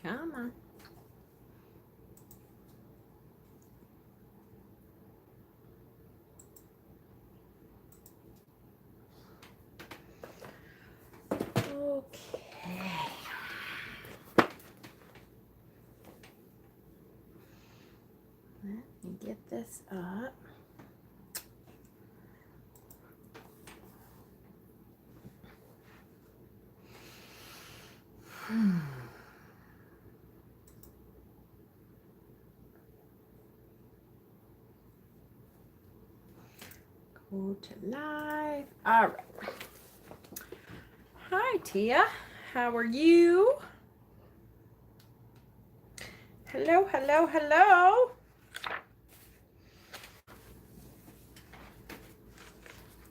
Come on. Okay. Let me get this up. Go to live. All right. Hi, Tia. How are you? Hello, hello, hello.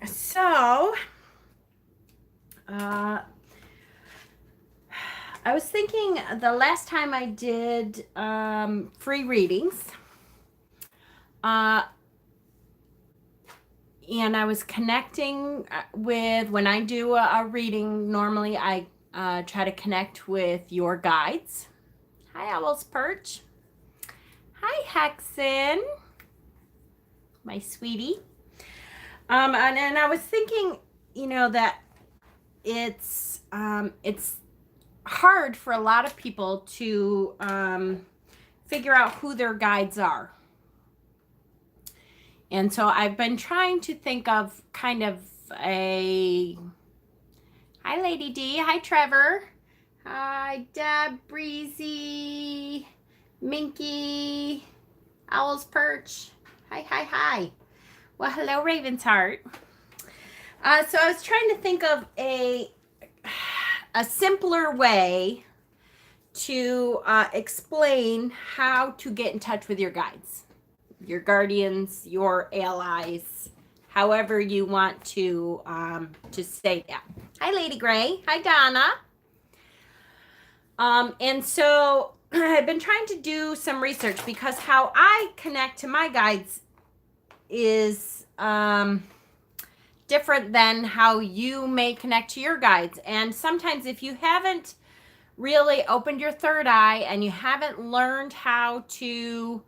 So, I was thinking the last time I did free readings, and I was connecting with, when I do a reading, normally I try to connect with your guides. Hi, Owl's Perch. Hi, Hexen, my sweetie. And I was thinking, that it's hard for a lot of people to figure out who their guides are. And so I've been trying to think of kind of a... Hi, Lady D. Hi, Trevor. Hi, Deb, Breezy, Minky, Owl's Perch. Hi, hi, hi. Well, hello, Raven's Heart. So I was trying to think of a simpler way to explain how to get in touch with your guides, your guardians, your allies, however you want to say that. Hi, Lady Gray. Hi, Donna. And so I've been trying to do some research, because how I connect to my guides is different than how you may connect to your guides. And sometimes if you haven't really opened your third eye and you haven't learned how to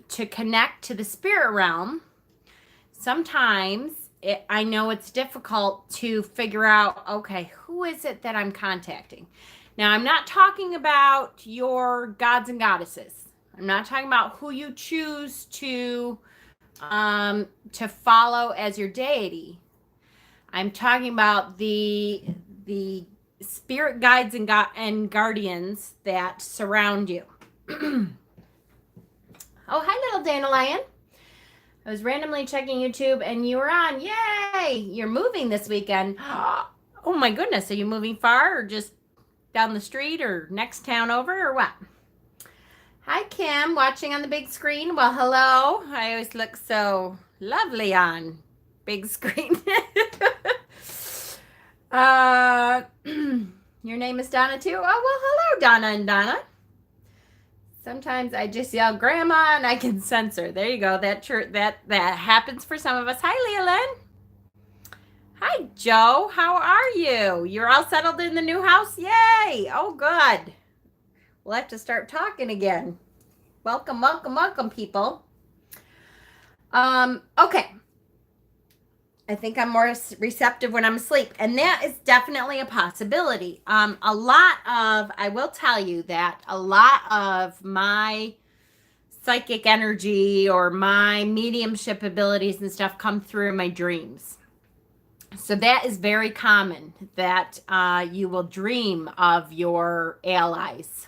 connect to the spirit realm, sometimes I know it's difficult to figure out, okay, who is it that I'm contacting? Now, I'm not talking about your gods and goddesses. I'm not talking about who you choose to follow as your deity. I'm talking about the spirit guides and guardians that surround you. Oh, hi, little dandelion. I was randomly checking YouTube and you were on. Yay! You're moving this weekend. Oh my goodness. Are you moving far, or just down the street, or next town over, or what? Hi, Kim, watching on the big screen. Well, hello. I always look so lovely on big screen. Your name is Donna too? Oh, well, hello, Donna and Donna. Sometimes I just yell grandma and I can censor. There you go. That happens for some of us. Hi, Leland. Hi, Joe. How are you? You're all settled in the new house? Yay! Oh, good. We'll have to start talking again. Welcome, welcome, welcome, people. Okay. I think I'm more receptive when I'm asleep, and that is definitely a possibility. I will tell you that a lot of my psychic energy or my mediumship abilities and stuff come through my dreams. So that is very common, that you will dream of your allies.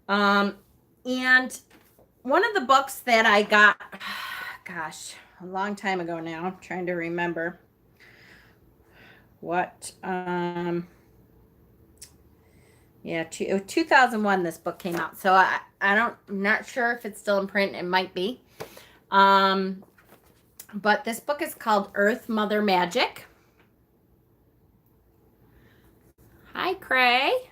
And one of the books that I got, gosh, a long time ago now, I'm trying to remember what, 2001 this book came out. So I'm not sure if it's still in print. It might be. But this book is called Earth Mother Magic. Hi, Cray.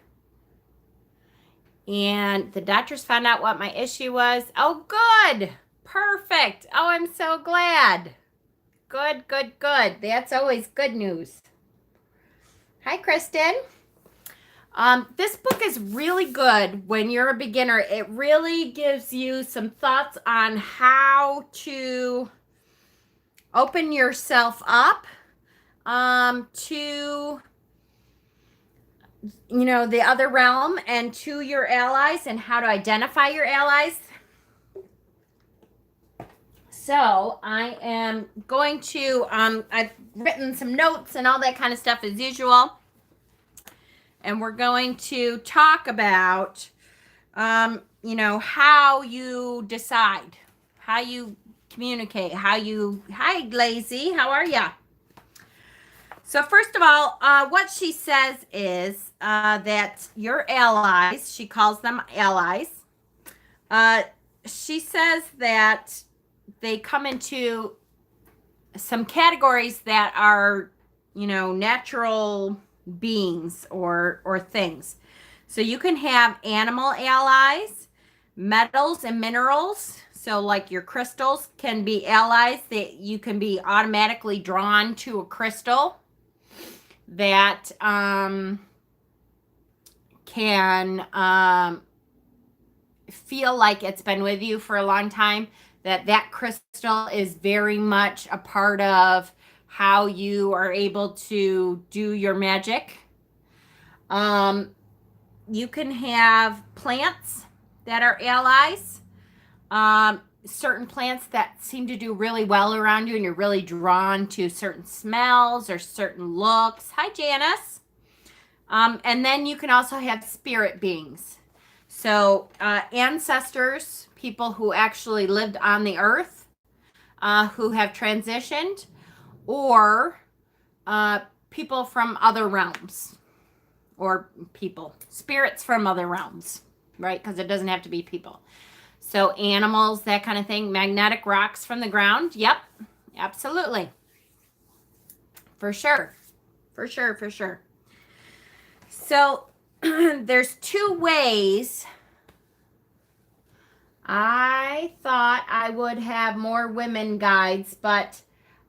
And the doctors found out what my issue was. Oh, good. Perfect. Oh, I'm so glad. Good, good, good. That's always good news. Hi, Kristen. This book is really good when you're a beginner. It really gives you some thoughts on how to open yourself up to the other realm and to your allies and how to identify your allies. So I am going to, I've written some notes and all that kind of stuff as usual. And we're going to talk about, how you decide, how you communicate, hi, Lazy, how are ya? So first of all, what she says is that your allies, she calls them allies, she says that they come into some categories that are, natural beings or things. So you can have animal allies, metals and minerals. So like your crystals can be allies that you can be automatically drawn to a crystal that can feel like it's been with you for a long time, that crystal is very much a part of how you are able to do your magic. You can have plants that are allies, certain plants that seem to do really well around you and you're really drawn to certain smells or certain looks. Hi, Janice. And then you can also have spirit beings. So ancestors, people who actually lived on the earth, who have transitioned, or people from other realms, or spirits from other realms, right? Because it doesn't have to be people. So animals, that kind of thing. Magnetic rocks from the ground. Yep, absolutely. For sure. So there's two ways. I thought I would have more women guides, but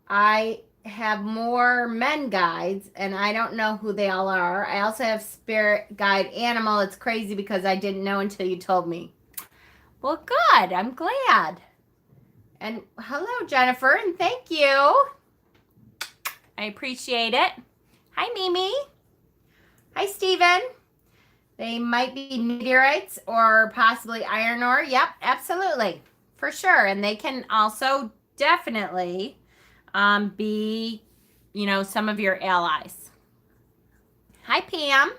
I have more men guides, and I don't know who they all are. I also have spirit guide animal. It's crazy because I didn't know until you told me. Well, good. I'm glad. And hello, Jennifer, and thank you. I appreciate it. Hi, Mimi. Hi, Steven. They might be meteorites or possibly iron ore. Yep, absolutely. For sure. And they can also definitely be, some of your allies. Hi, Pam.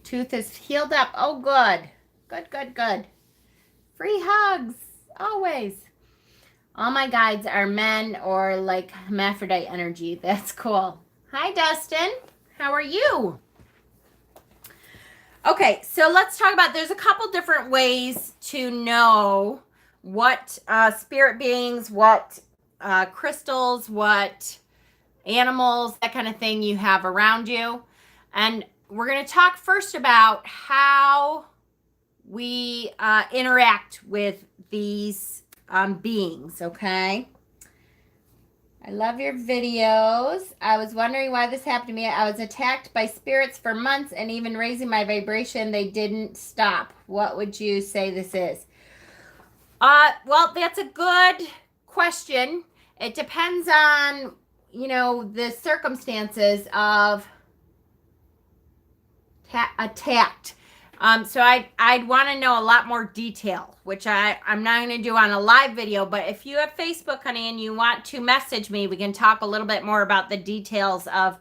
Tooth is healed up. Oh, good. Good. Free hugs. Always. All my guides are men or like hermaphrodite energy. That's cool. Hi, Dustin. How are you? Okay, so let's talk about, there's a couple different ways to know what spirit beings, what crystals, what animals, that kind of thing you have around you. And we're going to talk first about how we interact with these beings, okay? I love your videos. I was wondering why this happened to me. I was attacked by spirits for months, and even raising my vibration, they didn't stop. What would you say this is? Well, that's a good question. It depends on, the circumstances of attacked. So I'd want to know a lot more detail, which I'm not going to do on a live video. But if you have Facebook, honey, and you want to message me, we can talk a little bit more about the details of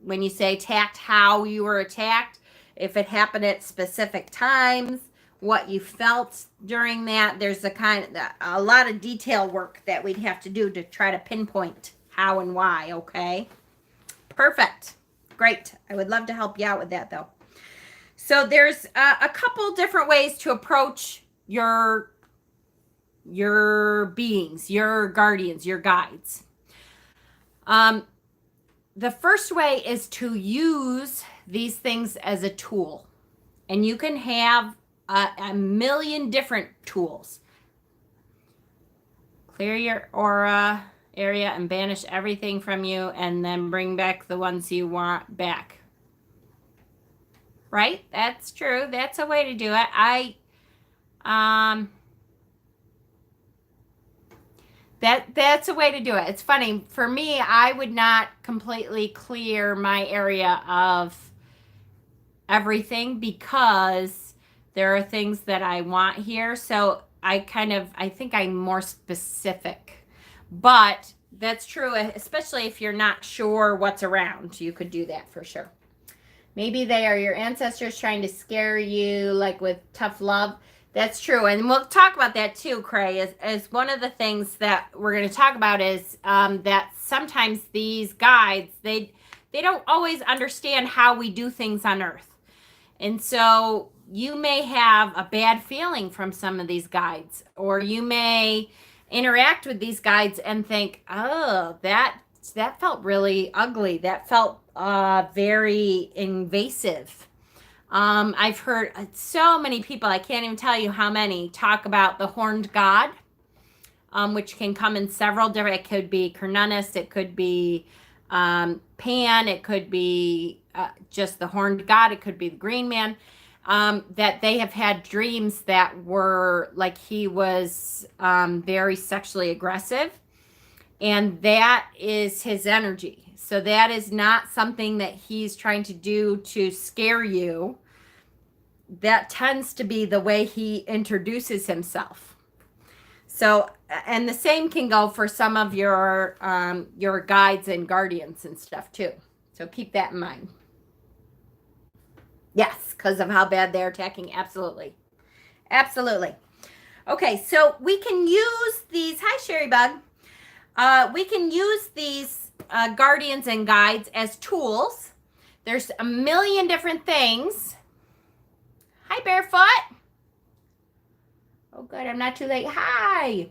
when you say attacked, how you were attacked, if it happened at specific times, what you felt during that. There's a lot of detail work that we'd have to do to try to pinpoint how and why. Okay. Perfect. Great. I would love to help you out with that, though. So there's a couple different ways to approach your beings, your guardians, your guides. The first way is to use these things as a tool. And you can have a million different tools. Clear your aura. area and banish everything from you, and then bring back the ones you want back. Right? That's true. That's a way to do it. That's a way to do it. It's funny. For me, I would not completely clear my area of everything because there are things that I want here. So I think I'm more specific. But that's true, especially if you're not sure what's around. You could do that for sure. Maybe they are your ancestors trying to scare you, like with tough love. That's true. And we'll talk about that too, Cray, as one of the things that we're going to talk about is that sometimes these guides, they don't always understand how we do things on Earth. And so you may have a bad feeling from some of these guides, or you may interact with these guides and think, oh, that felt really ugly. That felt very invasive. I've heard so many people, I can't even tell you how many, talk about the horned god, which can come in several different, it could be Cernunnos, it could be Pan, it could be just the horned god, it could be the green man, that they have had dreams that were like he was very sexually aggressive. And that is his energy. So that is not something that he's trying to do to scare you. That tends to be the way he introduces himself. So, and the same can go for some of your guides and guardians and stuff too. So keep that in mind. Yes, because of how bad they're attacking. Absolutely. Absolutely. Okay, so we can use these. Hi, Sherry Bug. We can use these guardians and guides as tools. There's a million different things. Hi, Barefoot. Oh, good. I'm not too late. Hi.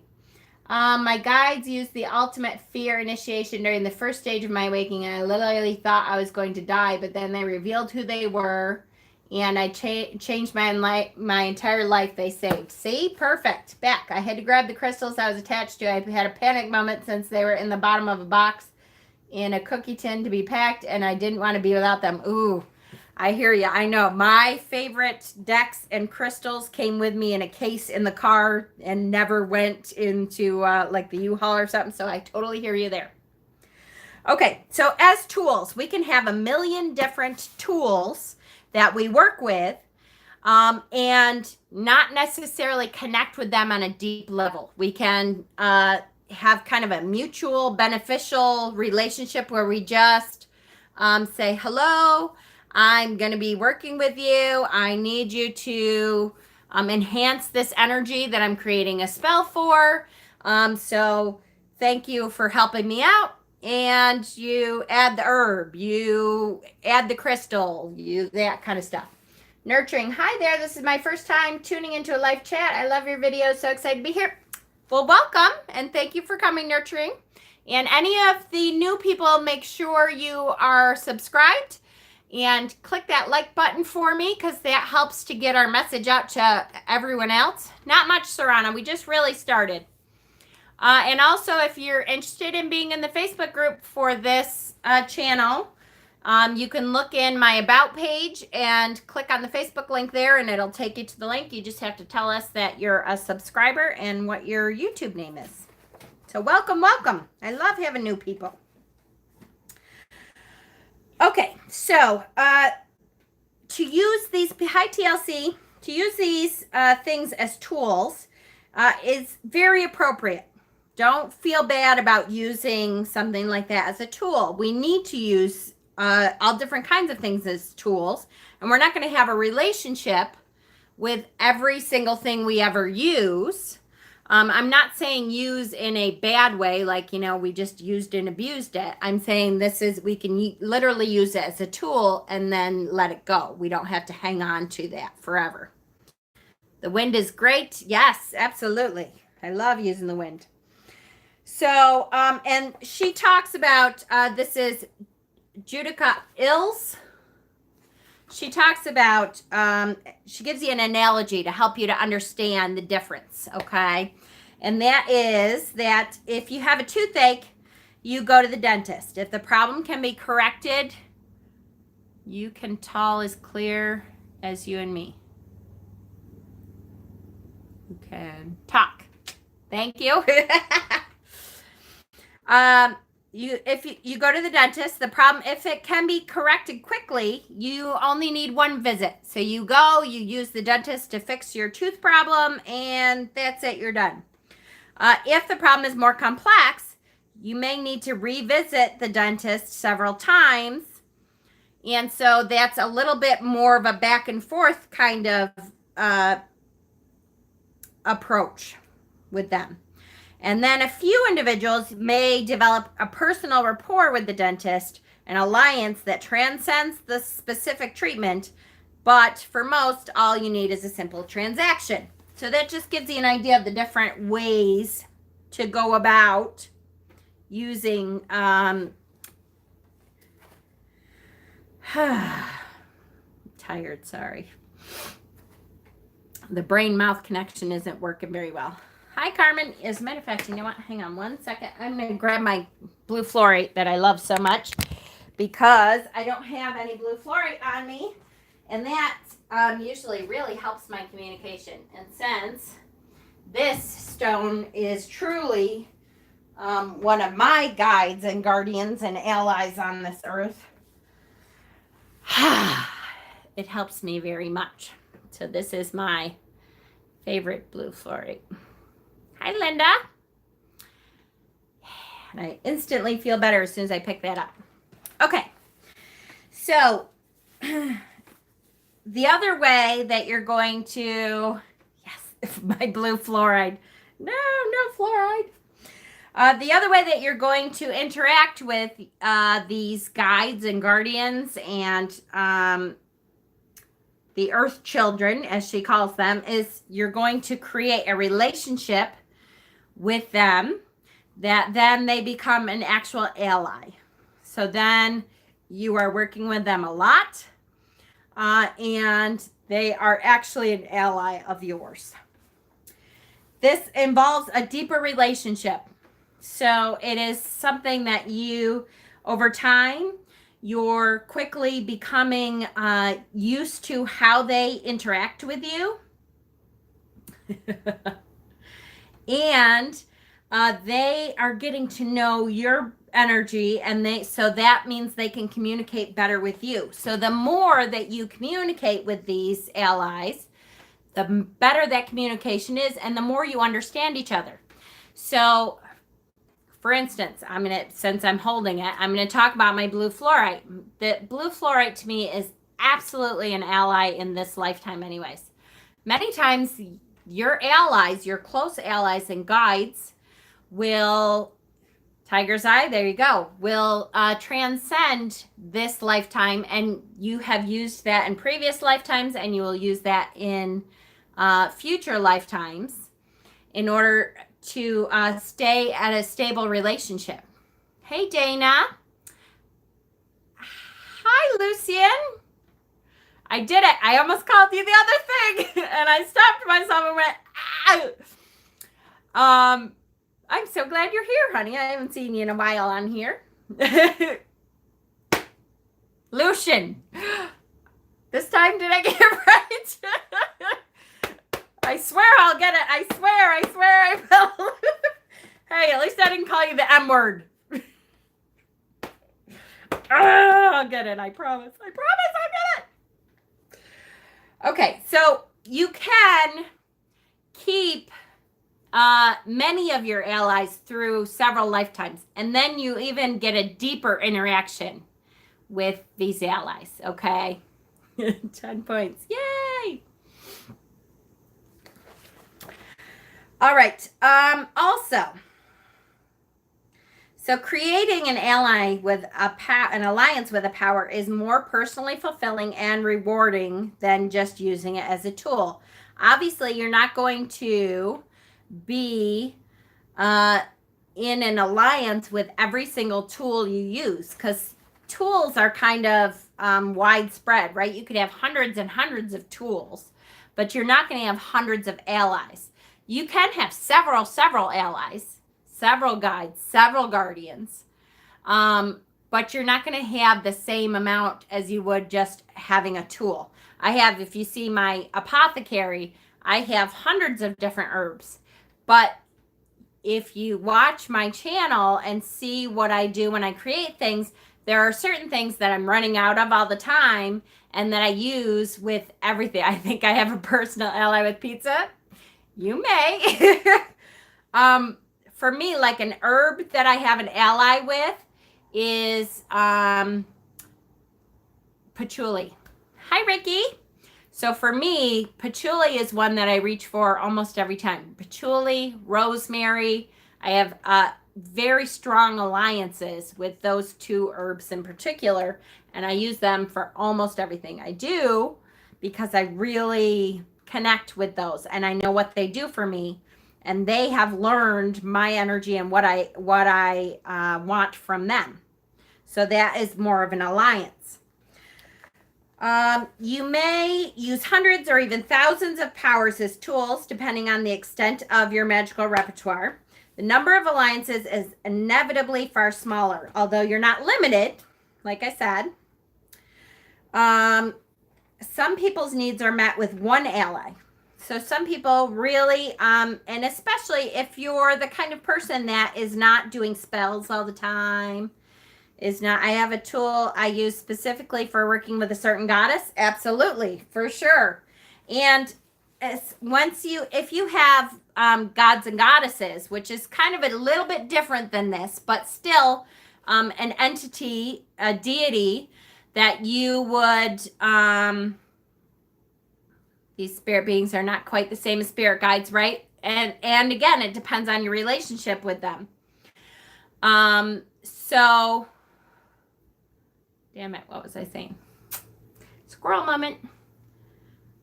My guides used the ultimate fear initiation during the first stage of my awakening, and I literally thought I was going to die, but then they revealed who they were, and I changed my entire life. They saved. See? Perfect. Back. I had to grab the crystals I was attached to. I had a panic moment since they were in the bottom of a box in a cookie tin to be packed, and I didn't want to be without them. Ooh, I hear you. I know. My favorite decks and crystals came with me in a case in the car and never went into like the U-Haul or something, so I totally hear you there. Okay, so as tools, we can have a million different tools that we work with and not necessarily connect with them on a deep level. We can have kind of a mutual beneficial relationship where we just say, hello, I'm going to be working with you. I need you to enhance this energy that I'm creating a spell for. So thank you for helping me out. And you add the herb, you add the crystal, that kind of stuff. Nurturing. Hi there. This is my first time tuning into a live chat. I love your videos. So excited to be here. Well, welcome. And thank you for coming, Nurturing. And any of the new people, make sure you are subscribed and click that like button for me because that helps to get our message out to everyone else. Not much, Sarana. We just really started. And also, if you're interested in being in the Facebook group for this channel, you can look in my About page and click on the Facebook link there, and it'll take you to the link. You just have to tell us that you're a subscriber and what your YouTube name is. So welcome, welcome. I love having new people. Okay, so to use these, hi TLC, to use these things as tools is very appropriate. Don't feel bad about using something like that as a tool. We need to use all different kinds of things as tools, and we're not going to have a relationship with every single thing we ever use. I'm not saying use in a bad way, like, you know, we just used and abused it. I'm saying we can literally use it as a tool and then let it go. We don't have to hang on to that forever. The wind is great. Yes, absolutely. I love using the wind. So, and she talks about, this is Judika Ills. She talks about, she gives you an analogy to help you to understand the difference, okay? And that is that if you have a toothache, you go to the dentist. If the problem can be corrected, you can tall as clear as you and me. You can talk. Thank you. If you go to the dentist, the problem, if it can be corrected quickly, you only need one visit. So you go, you use the dentist to fix your tooth problem, and that's it, you're done. If the problem is more complex, you may need to revisit the dentist several times. And so that's a little bit more of a back and forth kind of approach with them. And then a few individuals may develop a personal rapport with the dentist, an alliance that transcends the specific treatment. But for most, all you need is a simple transaction. So that just gives you an idea of the different ways to go about using tired, sorry. The brain-mouth connection isn't working very well. Hi, Carmen. As a matter of fact, you know what? Hang on one second. I'm going to grab my blue fluorite that I love so much because I don't have any blue fluorite on me. And that usually really helps my communication. And since this stone is truly one of my guides and guardians and allies on this earth, it helps me very much. So this is my favorite blue fluorite. Hi, Linda. And I instantly feel better as soon as I pick that up. Okay. So the other way that you're going to, yes, my blue fluoride. No fluoride. The other way that you're going to interact with these guides and guardians and the earth children, as she calls them, is you're going to create a relationship with them that then they become an actual ally. So then you are working with them a lot and they are actually an ally of yours. This involves a deeper relationship. So it is something that you, over time, you're quickly becoming used to how they interact with you. And they are getting to know your energy, and so that means they can communicate better with you. So the more that you communicate with these allies, the better that communication is, and the more you understand each other. So for instance, since I'm holding it, I'm going to talk about my blue fluorite. The blue fluorite to me is absolutely an ally in this lifetime anyways. Many times your allies, your close allies and guides will, tiger's eye, there you go, will transcend this lifetime, and you have used that in previous lifetimes, and you will use that in future lifetimes in order to stay at a stable relationship. Hey, Dana. Hi, Lucian. I did it. I almost called you the other thing, and I stopped myself and went, ah! I'm so glad you're here, honey. I haven't seen you in a while on here. Lucian. This time, did I get it right? I swear I'll get it. I swear I will. Hey, at least I didn't call you the M word. I'll get it. I promise. I'll get it. Okay, so you can keep many of your allies through several lifetimes, and then you even get a deeper interaction with these allies, okay? 10 points. Yay! All right. Also, so creating an ally with an alliance with a power is more personally fulfilling and rewarding than just using it as a tool. Obviously, you're not going to be in an alliance with every single tool you use, because tools are kind of widespread, right? You could have hundreds and hundreds of tools, but you're not going to have hundreds of allies. You can have several allies, several guides, several guardians, But you're not going to have the same amount as you would just having a tool. I have, if you see my apothecary, I have hundreds of different herbs. But if you watch my channel and see what I do when I create things, there are certain things that I'm running out of all the time and that I use with everything. I think I have a personal ally with pizza. You may. For me, like an herb that I have an ally with is patchouli. Hi, Ricky. So for me, patchouli is one that I reach for almost every time. Patchouli, rosemary. I have very strong alliances with those two herbs in particular, and I use them for almost everything I do because I really connect with those and I know what they do for me, and they have learned my energy and what I want from them. So that is more of an alliance. You may use hundreds or even thousands of powers as tools, depending on the extent of your magical repertoire. The number of alliances is inevitably far smaller, although you're not limited, like I said. Some people's needs are met with one ally. So some people really, and especially if you're the kind of person that is not doing spells all the time, I have a tool I use specifically for working with a certain goddess. Absolutely, for sure. And if you have gods and goddesses, which is kind of a little bit different than this, but still an entity, a deity that you would, these spirit beings are not quite the same as spirit guides, right? And again, it depends on your relationship with them. So, damn it, what was I saying? Squirrel moment.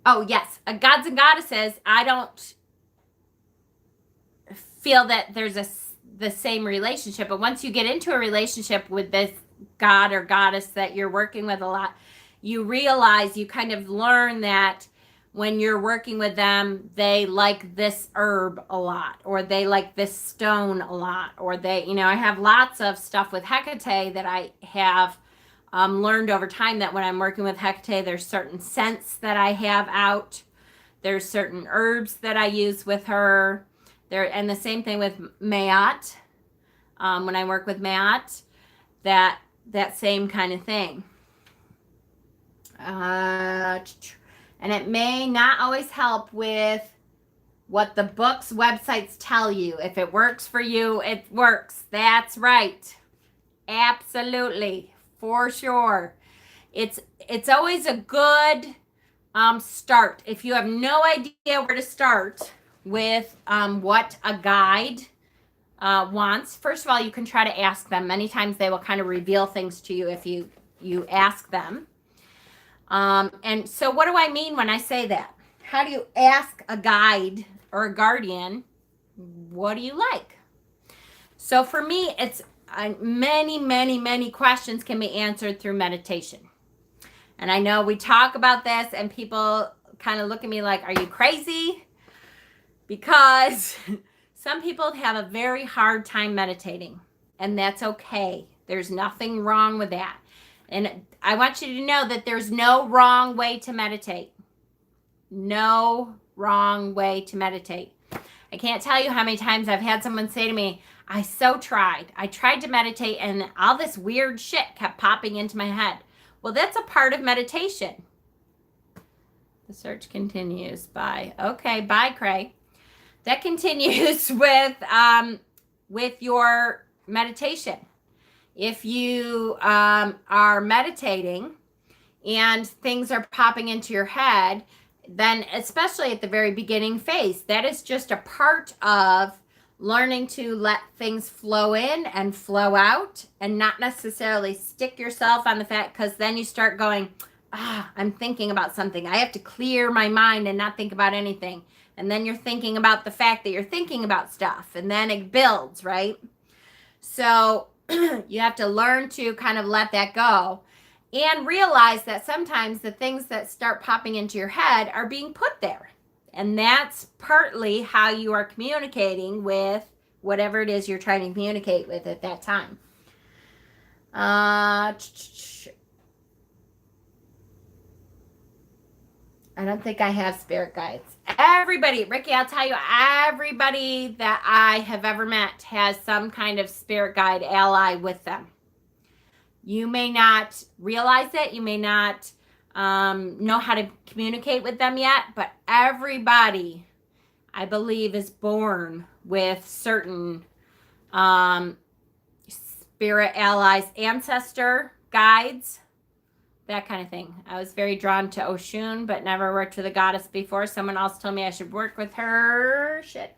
Oh, yes, gods and goddesses, I don't feel that there's the same relationship. But once you get into a relationship with this god or goddess that you're working with a lot, you realize, you kind of learn that when you're working with them, they like this herb a lot, or they like this stone a lot, or they, I have lots of stuff with Hecate that I have learned over time that when I'm working with Hecate, there's certain scents that I have out. There's certain herbs that I use with her. And the same thing with Maat. When I work with Maat, that same kind of thing. And it may not always help with what the books, websites tell you. If it works for you, it works. That's right. Absolutely. For sure. It's always a good start. If you have no idea where to start with what a guide wants, first of all, you can try to ask them. Many times they will kind of reveal things to you if you ask them. And so what do I mean when I say that? How do you ask a guide or a guardian, what do you like? So for me, it's many questions can be answered through meditation. And I know we talk about this and people kind of look at me like, are you crazy? Because some people have a very hard time meditating, and that's okay. There's nothing wrong with that. And I want you to know that there's no wrong way to meditate. No wrong way to meditate. I can't tell you how many times I've had someone say to me, I tried to meditate and all this weird shit kept popping into my head. Well, that's a part of meditation. The search continues. Bye. Okay, bye, Cray. That continues with your meditation. If you are meditating and things are popping into your head, then especially at the very beginning phase, that is just a part of learning to let things flow in and flow out, and not necessarily stick yourself on the fact, because then you start going, I'm thinking about something. I have to clear my mind and not think about anything. And then you're thinking about the fact that you're thinking about stuff, and then it builds, right? So you have to learn to kind of let that go and realize that sometimes the things that start popping into your head are being put there. And that's partly how you are communicating with whatever it is you're trying to communicate with at that time. I don't think I have spirit guides. Everybody, Ricky, I'll tell you, everybody that I have ever met has some kind of spirit guide ally with them. You may not realize it. You may not know how to communicate with them yet, but everybody, I believe, is born with certain spirit allies, ancestor guides, that kind of thing. I was very drawn to Oshun, but never worked with a goddess before. Someone else told me I should work with her. Shit.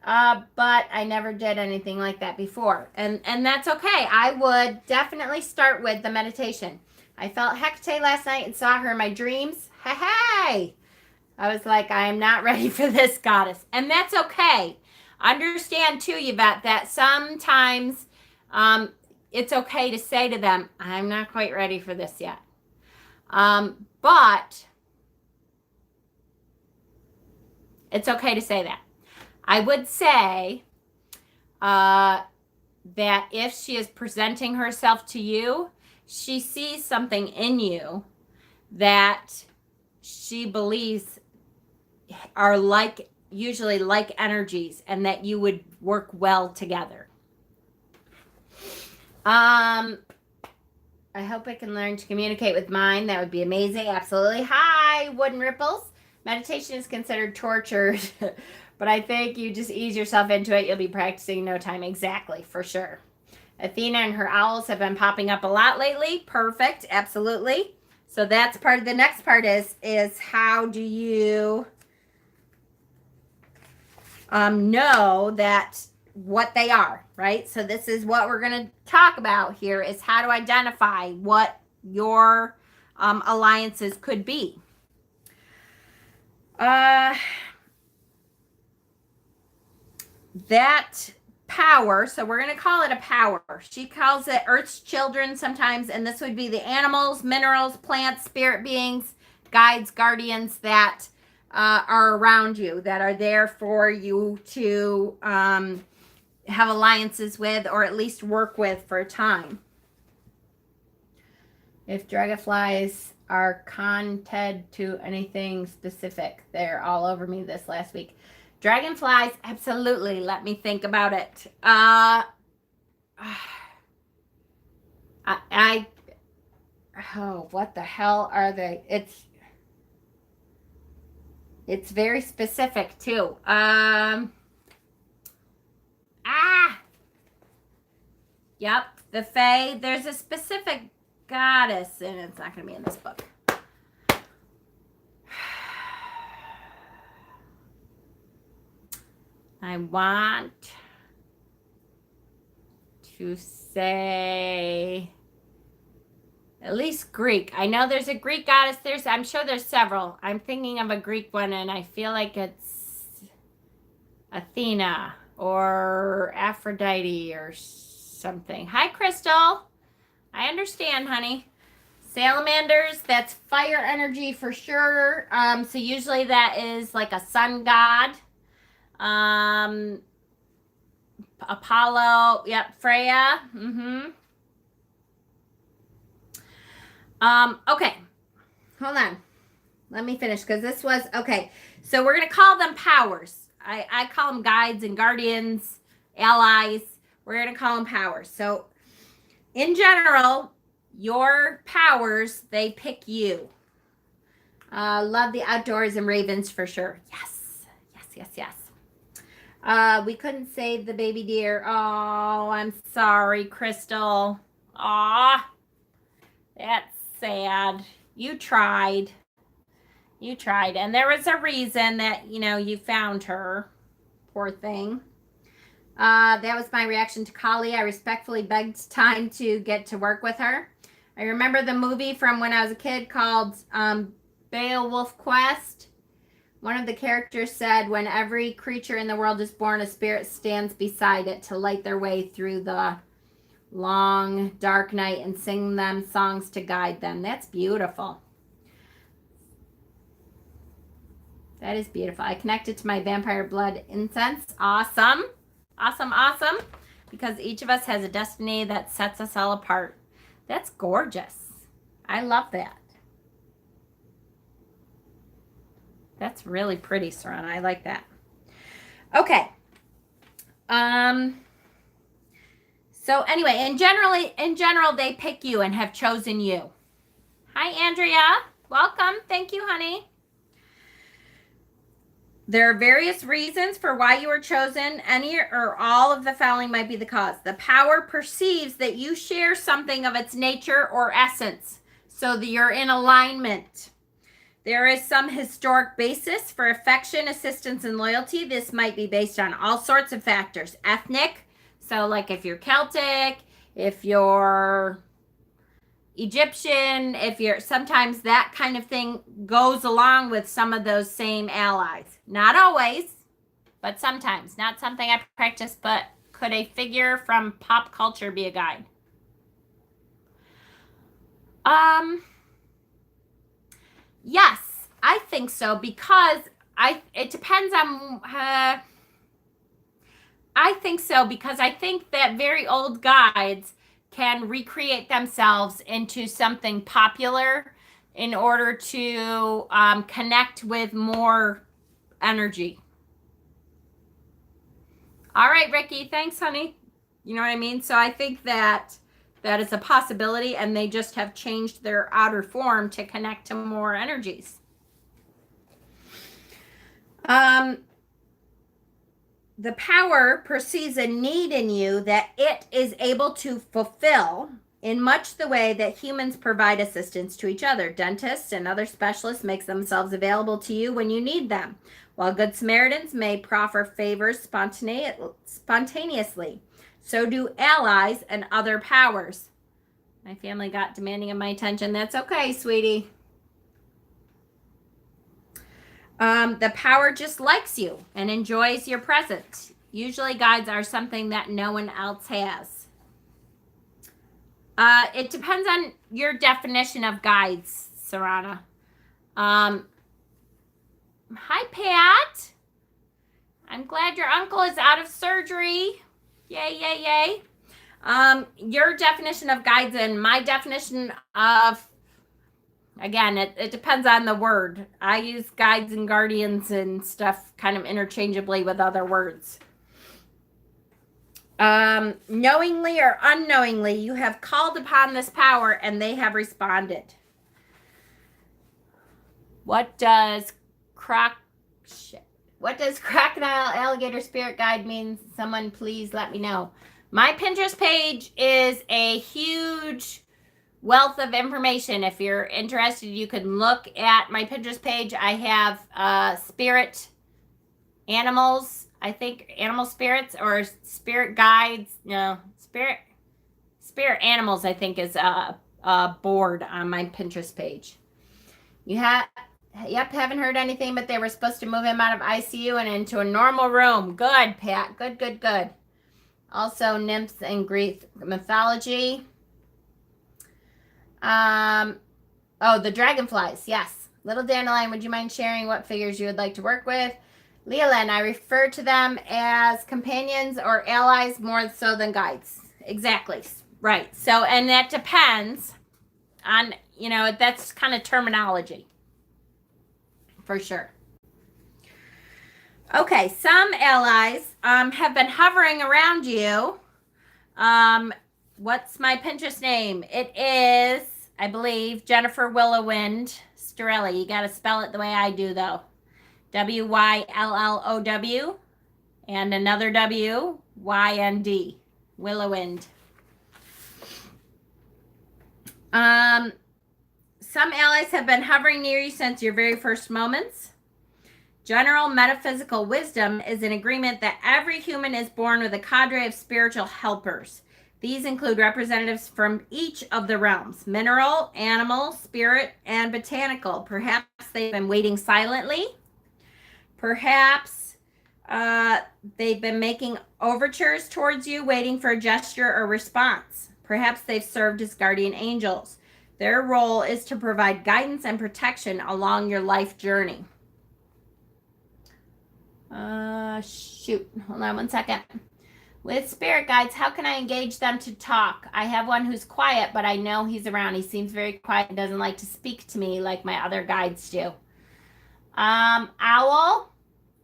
But I never did anything like that before. And that's okay. I would definitely start with the meditation. I felt Hecate last night and saw her in my dreams. Hey! I was like, I am not ready for this, goddess. And that's okay. Understand too, Yvette, that sometimes it's okay to say to them, I'm not quite ready for this yet. But it's okay to say that. I would say that if she is presenting herself to you, she sees something in you that she believes are usually like energies, and that you would work well together. I hope I can learn to communicate with mine. That would be amazing. Absolutely. Hi, Wooden Ripples. Meditation is considered torture, but I think you just ease yourself into it. You'll be practicing in no time. Exactly, for sure. Athena and her owls have been popping up a lot lately. Perfect. Absolutely. So that's part of the next part is how do you know that what they are, right? So this is what we're going to talk about here, is how to identify what your alliances could be. That power, so we're going to call it a power. She calls it Earth's children sometimes, and this would be the animals, minerals, plants, spirit beings, guides, guardians that are around you, that are there for you to have alliances with, or at least work with for a time. If dragonflies are connected to anything specific, they're all over me this last week. Dragonflies, absolutely. Let me think about it. What the hell are they? It's very specific too. Yep, the Fae. There's a specific goddess, and it's not going to be in this book. I want to say at least Greek. I know there's a Greek goddess. I'm sure there's several. I'm thinking of a Greek one, and I feel like it's Athena or Aphrodite or something. Hi, Crystal. I understand, honey. Salamanders, that's fire energy for sure. So usually that is like a sun god. Apollo, yep, Freya. Okay. Hold on. Let me finish, because this was, okay. So we're going to call them powers. I call them guides and guardians, allies. We're going to call them powers. So in general, your powers, they pick you. Love the outdoors and ravens for sure. Yes. We couldn't save the baby deer. Oh, I'm sorry, Crystal. Aw, that's sad. You tried. And there was a reason that, you found her. Poor thing. That was my reaction to Kali. I respectfully begged time to get to work with her. I remember the movie from when I was a kid called Beowulf Quest. One of the characters said, when every creature in the world is born, a spirit stands beside it to light their way through the long, dark night and sing them songs to guide them. That's beautiful. That is beautiful. I connected to my vampire blood incense. Awesome. Because each of us has a destiny that sets us all apart. That's gorgeous. I love that. That's really pretty, Serena. I like that. Okay. So anyway, in general, they pick you and have chosen you. Hi, Andrea. Welcome. Thank you, honey. There are various reasons for why you were chosen. Any or all of the following might be the cause. The power perceives that you share something of its nature or essence, so that you're in alignment. There is some historic basis for affection, assistance, and loyalty. This might be based on all sorts of factors. Ethnic, so like if you're Celtic, if you're Egyptian, if you're, sometimes that kind of thing goes along with some of those same allies. Not always, but sometimes. Not something I practice, but could a figure from pop culture be a guide? Yes, I think so, because it depends on I think so, because I think that very old guides can recreate themselves into something popular in order to connect with more energy. All right, Ricky, thanks, honey. You know what I mean? So I think that is a possibility, and they just have changed their outer form to connect to more energies. The power perceives a need in you that it is able to fulfill in much the way that humans provide assistance to each other. Dentists and other specialists make themselves available to you when you need them, while good Samaritans may proffer favors spontaneously. So do allies and other powers. My family got demanding of my attention. That's okay, sweetie. The power just likes you and enjoys your presence. Usually guides are something that no one else has. It depends on your definition of guides, Sarana. Hi, Pat. I'm glad your uncle is out of surgery. Yay, yay, yay. Your definition of guides and my definition of, again, it depends on the word. I use guides and guardians and stuff kind of interchangeably with other words. Knowingly or unknowingly, you have called upon this power and they have responded. What does crocodile alligator spirit guide mean? Someone please let me know. My Pinterest page is a huge wealth of information. If you're interested, you can look at my Pinterest page. I have spirit animals, I think animal spirits or spirit guides. No, spirit animals, I think, is a board on my Pinterest page. Haven't heard anything, but they were supposed to move him out of ICU and into a normal room. Good, Pat. Good. Also, nymphs and Greek mythology. The dragonflies. Yes. Little Dandelion, would you mind sharing what figures you would like to work with? Leland, I refer to them as companions or allies more so than guides. Exactly. Right. So, and that depends on, that's kind of terminology. For sure. Okay, some allies have been hovering around you. What's my Pinterest name? It is, I believe, Jennifer Willowind Storelli. You got to spell it the way I do, though. Willow and another WYND. Willowind. Some allies have been hovering near you since your very first moments. General metaphysical wisdom is in agreement that every human is born with a cadre of spiritual helpers. These include representatives from each of the realms: mineral, animal, spirit, and botanical. Perhaps they've been waiting silently. Perhaps they've been making overtures towards you, waiting for a gesture or response. Perhaps they've served as guardian angels. Their role is to provide guidance and protection along your life journey. Hold on one second. With spirit guides, how can I engage them to talk? I have one who's quiet, but I know he's around. He seems very quiet and doesn't like to speak to me like my other guides do. Owl,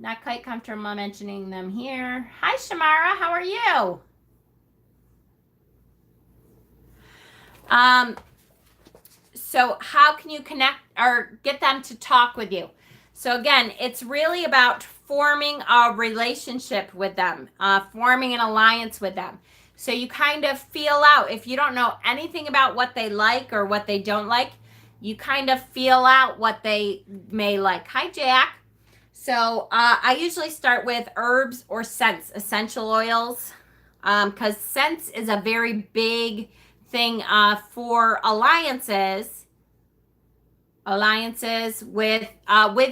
not quite comfortable mentioning them here. Hi, Shamara, how are you? So how can you connect or get them to talk with you? So again, it's really about forming a relationship with them, forming an alliance with them. So you kind of feel out, if you don't know anything about what they like or what they don't like, you kind of feel out what they may like. Hi, Jack. So I usually start with herbs or scents, essential oils, because scents is a very big thing for alliances with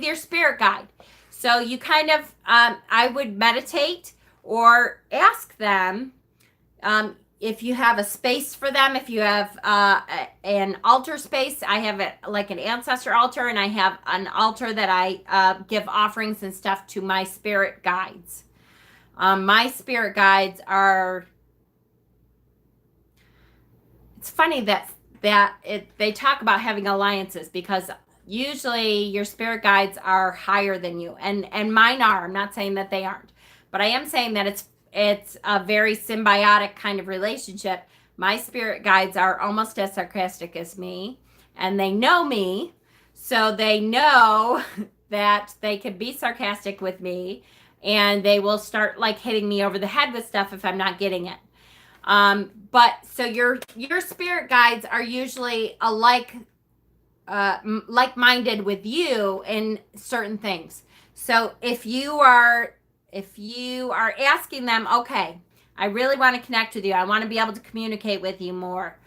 your spirit guide. So you kind of I would meditate or ask them if you have a space for them. If you have an altar space, I have it like an ancestor altar, and I have an altar that I give offerings and stuff to my spirit guides. My spirit guides are, it's funny that they talk about having alliances, because usually your spirit guides are higher than you, and mine are. I'm not saying that they aren't, but I am saying that it's a very symbiotic kind of relationship. My spirit guides are almost as sarcastic as me, and they know me, so they know that they can be sarcastic with me, and they will start like hitting me over the head with stuff if I'm not getting it. But so your spirit guides are usually like-minded with you in certain things. So if you are asking them, okay, I really want to connect with you, I want to be able to communicate with you more,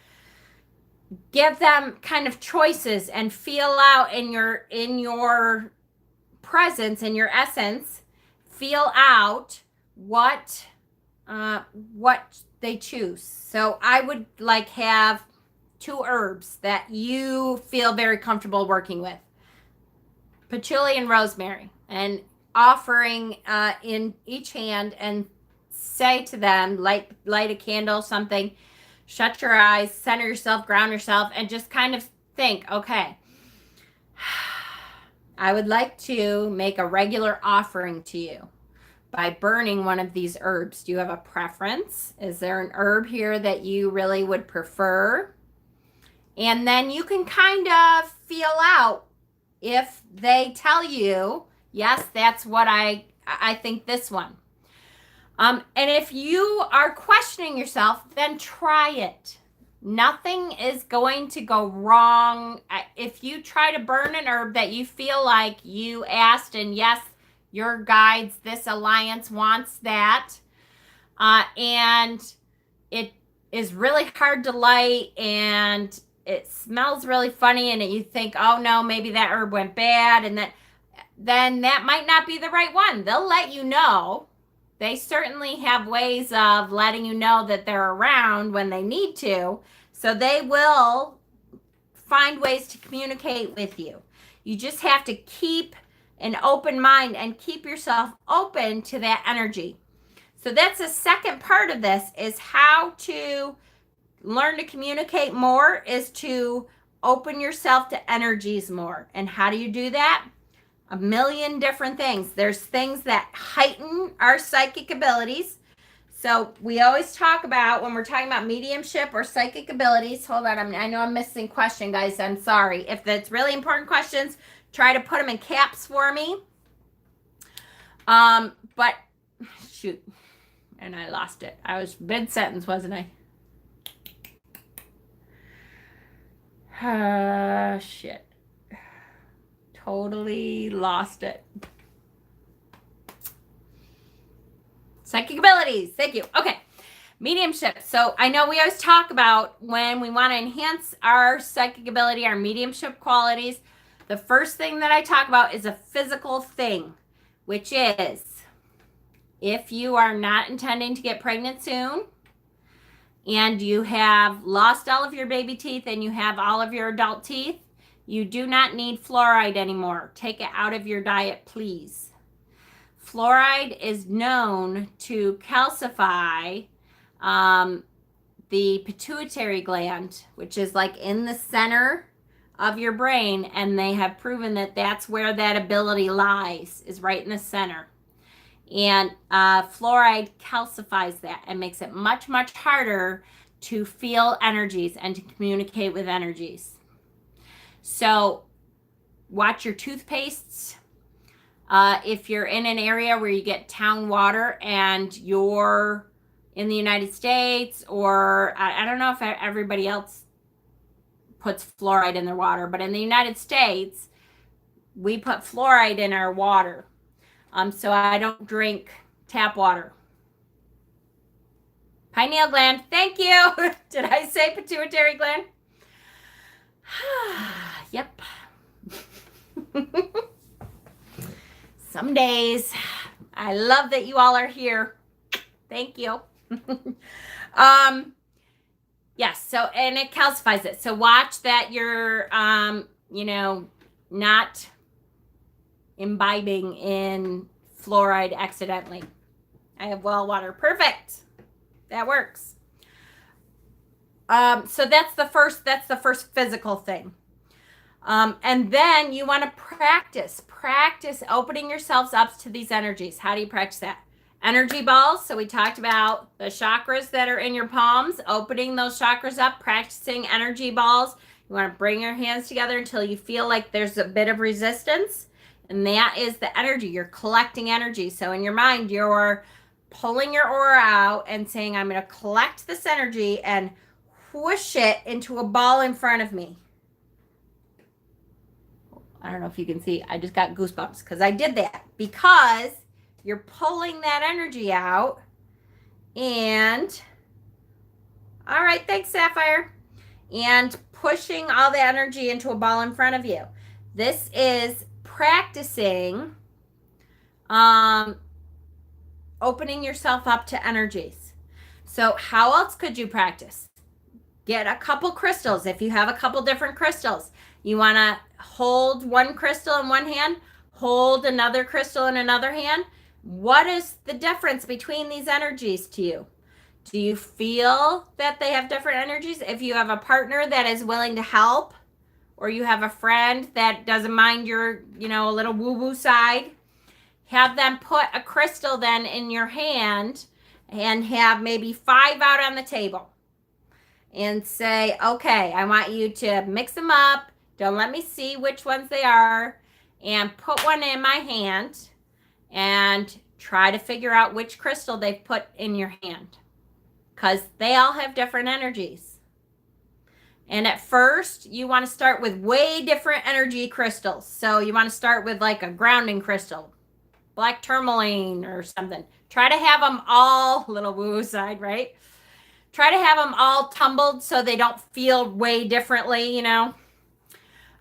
give them kind of choices and feel out in your presence, in your essence, feel out what they choose. So I would like have 2 herbs that you feel very comfortable working with: patchouli and rosemary, and offering in each hand, and say to them, light a candle, something, shut your eyes, center yourself, ground yourself, and just kind of think, okay, I would like to make a regular offering to you by burning one of these herbs. Do you have a preference? Is there an herb here that you really would prefer? And then you can kind of feel out if they tell you, yes, that's what I think, this one. And if you are questioning yourself, then try it. Nothing is going to go wrong. If you try to burn an herb that you feel like you asked, and yes, your guides, this alliance wants that, and it is really hard to light, and it smells really funny, and you think, oh no, maybe that herb went bad, and then that might not be the right one. They'll let you know. They certainly have ways of letting you know that they're around when they need to. So they will find ways to communicate with you. You just have to keep an open mind and keep yourself open to that energy. So that's the second part of this, is how to learn to communicate more, is to open yourself to energies more. And how do you do that? A million different things. There's things that heighten our psychic abilities. So we always talk about, when we're talking about mediumship or psychic abilities, hold on, I know I'm missing question, guys. I'm sorry. If that's really important questions, try to put them in caps for me. But shoot, and I lost it. I was mid-sentence, wasn't I? Shit. Totally lost it. Psychic abilities. Thank you. Okay. Mediumship. So I know we always talk about when we want to enhance our psychic ability, our mediumship qualities, the first thing that I talk about is a physical thing, which is, if you are not intending to get pregnant soon, and you have lost all of your baby teeth and you have all of your adult teeth, you do not need fluoride anymore. Take it out of your diet, please. fluoride is known to calcify the pituitary gland, which is like in the center of your brain, and they have proven that that's where that ability lies, is right in the center. And fluoride calcifies that and makes it much, much harder to feel energies and to communicate with energies. So watch your toothpastes. If you're in an area where you get town water and you're in the United States, or I don't know if everybody else puts fluoride in their water, but in the United States, we put fluoride in our water. So I don't drink tap water. Pineal gland, thank you. Did I say pituitary gland? Yep. Some days. I love that you all are here. Thank you. Yes, so, and it calcifies it. So watch that you're, not imbibing in fluoride accidentally. I have well water. Perfect. That works. So that's the first physical thing. And then you want to practice opening yourselves up to these energies. How do you practice that? Energy balls. So we talked about the chakras that are in your palms, opening those chakras up, practicing energy balls. You want to bring your hands together until you feel like there's a bit of resistance. And that is the energy. You're collecting energy. So in your mind, you're pulling your aura out and saying, I'm going to collect this energy and whoosh it into a ball in front of me. I don't know if you can see. I just got goosebumps because I did that. Because you're pulling that energy out. And, all right, thanks, Sapphire. And pushing all the energy into a ball in front of you. This is practicing opening yourself up to energies. So how else could you practice? Get a couple crystals. If you have a couple different crystals, you want to hold one crystal in one hand, hold another crystal in another hand. What is the difference between these energies to you? Do you feel that they have different energies? If you have a partner that is willing to help, or you have a friend that doesn't mind your, a little woo-woo side, have them put a crystal then in your hand and have maybe 5 out on the table. And say, okay, I want you to mix them up. Don't let me see which ones they are. And put one in my hand and try to figure out which crystal they've put in your hand. Because they all have different energies. And at first, you want to start with way different energy crystals. So you want to start with like a grounding crystal, black tourmaline or something. Try to have them all, little woo side, right? Try to have them all tumbled so they don't feel way differently,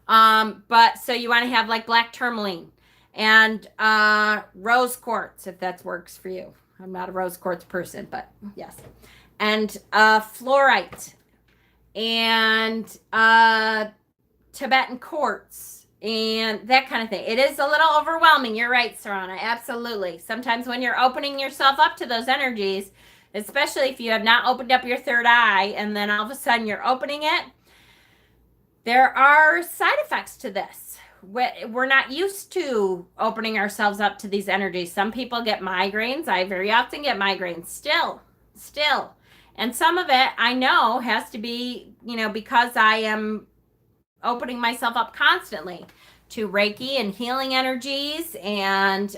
But so you want to have like black tourmaline and rose quartz, if that works for you. I'm not a rose quartz person, but yes. And fluorite and Tibetan quartz and that kind of thing. It is a little overwhelming. You're right, Sarana. Absolutely. Sometimes when you're opening yourself up to those energies, especially if you have not opened up your third eye and then all of a sudden you're opening it, there are side effects to this. We're not used to opening ourselves up to these energies. Some people get migraines. I very often get migraines still. And some of it I know has to be, because I am opening myself up constantly to Reiki and healing energies and,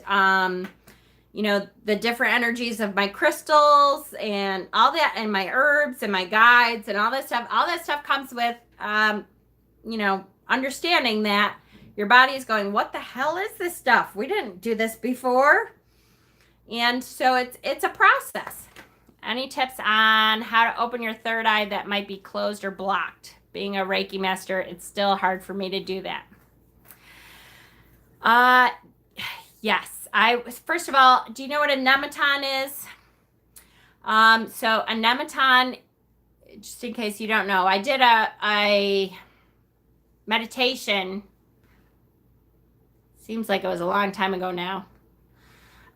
the different energies of my crystals and all that, and my herbs and my guides and all that stuff comes with, understanding that your body is going, what the hell is this stuff? We didn't do this before. And so it's a process. Any tips on how to open your third eye that might be closed or blocked? Being a Reiki master, it's still hard for me to do that. Yes. First of all, do you know what a nematon is? So a nematon, just in case you don't know, I did a meditation. Seems like it was a long time ago now.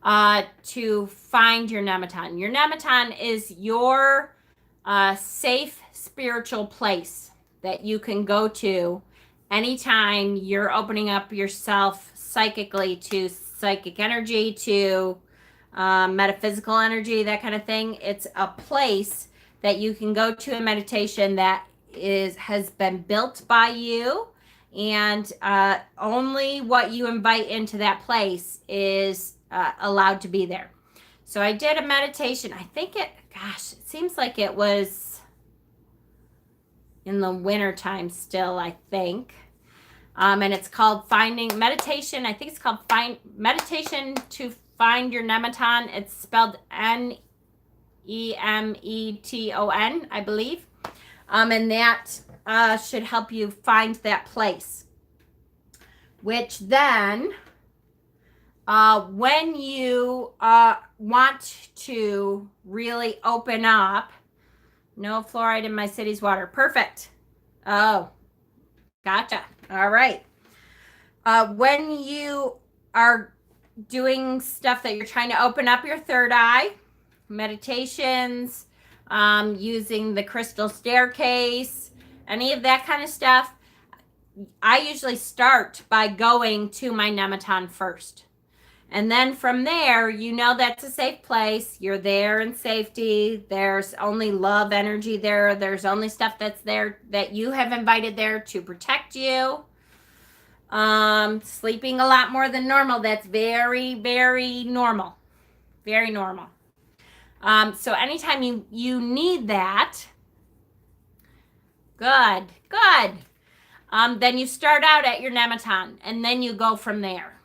to find your nematon. Your nematon is your safe spiritual place that you can go to anytime you're opening up yourself psychically to psychic energy, to metaphysical energy, that kind of thing. It's a place that you can go to in meditation that has been built by you, and only what you invite into that place is allowed to be there. So I did a meditation. I think it seems like it was in the winter time still, I think. And it's called Finding Meditation. I think it's called Meditation to Find Your Nematon. It's spelled Nemeton, I believe. And that should help you find that place. Which then, when you want to really open up, no fluoride in my city's water. Perfect. Oh, gotcha. All right. When you are doing stuff that you're trying to open up your third eye, meditations, using the crystal staircase, any of that kind of stuff, I usually start by going to my nematon first. And then from there, you know that's a safe place. You're there in safety. There's only love energy there. There's only stuff that's there that you have invited there to protect you. Sleeping a lot more than normal. That's very, very normal. Very normal. So anytime you need that, good. Then you start out at your nematon, and then you go from there.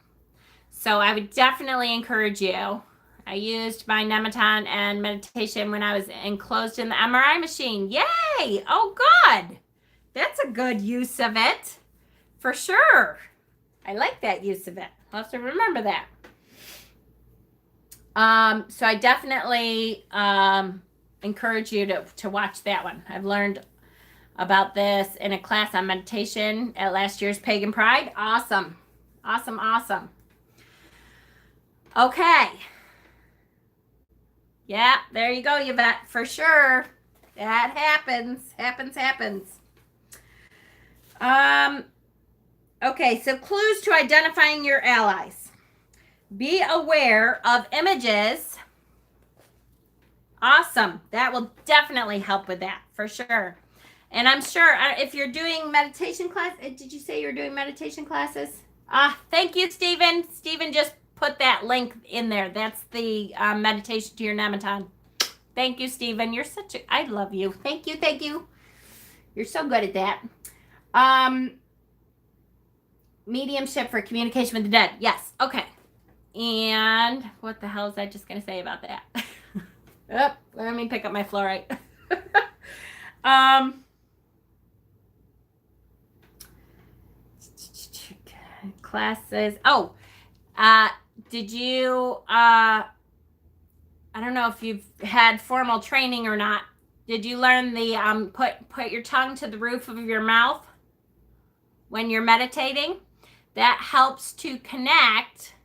So I would definitely encourage you. I used my nematon and meditation when I was enclosed in the MRI machine. Yay! Oh, good. That's a good use of it. For sure. I like that use of it. I'll have to remember that. So I definitely encourage you to watch that one. I've learned about this in a class on meditation at last year's Pagan Pride. Awesome. Okay. Yeah, there you go, Yvette, for sure. That happens. Okay, so clues to identifying your allies. Be aware of images. Awesome. That will definitely help with that, for sure. And I'm sure if you're doing meditation class, did you say you're doing meditation classes? Thank you, Stephen. Stephen just put that link in there. That's the meditation to your nematon. Thank you, Stephen. You're I love you. Thank you. You're so good at that. Mediumship for communication with the dead. Yes. Okay. And what the hell is I just going to say about that? Let me pick up my fluorite. Classes. Did you, I don't know if you've had formal training or not. Did you learn the, put your tongue to the roof of your mouth when you're meditating? That helps to connect